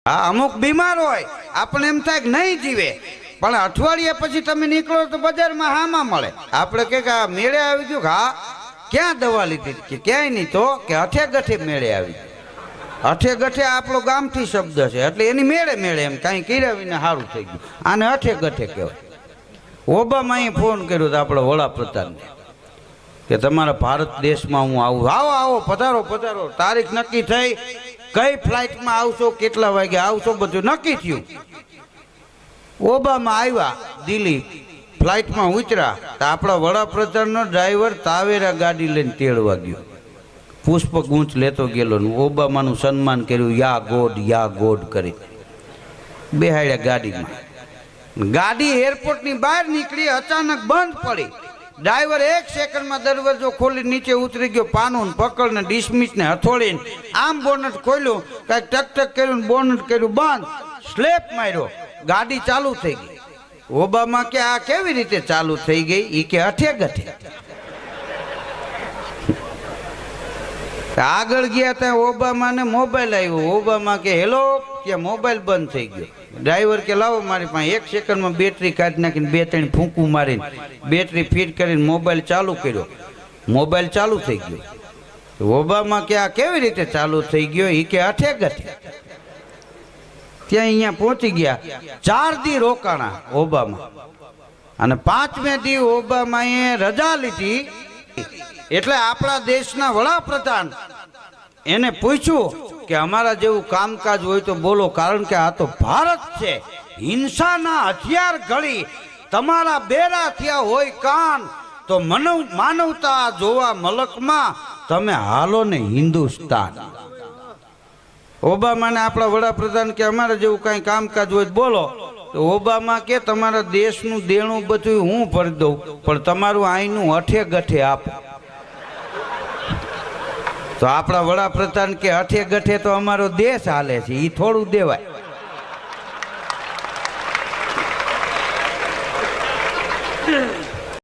हाँ अमुक बीमार होय आपने एम थाय नहीं जीवे पण अठवाडिया पछी तमे निकळो तो बजार में हामा मळे आपणे के मेळे आवी गयो हाँ क्या दवा लीधी के क्यांय नहीं तो के अठे गठे मेळे आवी अठे गठे आपणो गामठी शब्द छे एटले एनी मेळे मेळे एम काई कर्या विना हारू थई गयुं आने अठे गठे कहेवाय। ओबामाए फोन कर्यो तो आपणा वडाप्रधानने के तमारा भारत देश में हूँ आऊँ आओ आओ पधारो पधारो तारीख नक्की थई कई फ्लाइट में आवशो केटला वागे आवशो बधुं नक्की थयुं। ओबामा आव्या दिल्ही फ्लाइट में उतरा तो आपड़ा वडाप्रधाननो ड्राइवर तावेरा गाड़ी लईने तेड़वा गयो पुष्पगुच्छ लेतो गेलो ओबामानुं सन्मान कर्युं या गोड करी बेहाड्या गाड़ी में। गाड़ी एरपोर्ट नी बहार निकली अचानक बंद पड़ी ड्राइवर एक सेकंड में दरवाजो खोली नीचे उतरी गयो पानू पकड़ ने डिसमिस ने हथोड़ी आम बोनट खोल्यो कई टक टक कर्युं बोनट कर्युं बंद स्लेप मार्यो गाड़ी चालू थई गई। ओबामा के आ केवी रीते चालू थई गई ई के अठे गठे आगळ गया त्या ओबामा ने मोबाइल आव्यो ओबामा के हेलो के मोबाइल बंद थई गयो। ड्राइवर के लावो मारी पासे एक सेकंड में बेटरी काढी नाखीने बे त्रण फूंकू मारीने बेटरी फिट करीने मोबाइल चालू कर्यो मोबाइल चालू थई गयो। ओबामा के आ केवी रीते चालू थई गयो ई के अठे गठे त्या अहींया पहोंची गया 4 दी रोकाणा ओबामा अने 5मे दी ओबामाए रजा लीधी एटले आपणा देशना वडाप्रधान एने पूछ्યું કે અમારા જેવું કામકાજ હોય તો બોલો કારણ કે આ તો ભારત છે હિંસાના હથિયાર ઘડી તમારા બેરા થયા હોય કાન તો માનવતા જોવા મલકમાં તમે હાલો ને હિન્દુસ્તાન। ઓબામાને આપણા વડાપ્રધાન કે અમારા જેવું કાંઈ કામકાજ હોય તો બોલો તો ઓબામા કે તમારા દેશનું દેણું બધું હું ભરી દઉં પણ તમારું આઈનું અઠે ગઠે આપો। तो आपड़ा वडाप्रधान के अठे गठे तो अमारो देश हाले छे ई थोड़ू देवाय।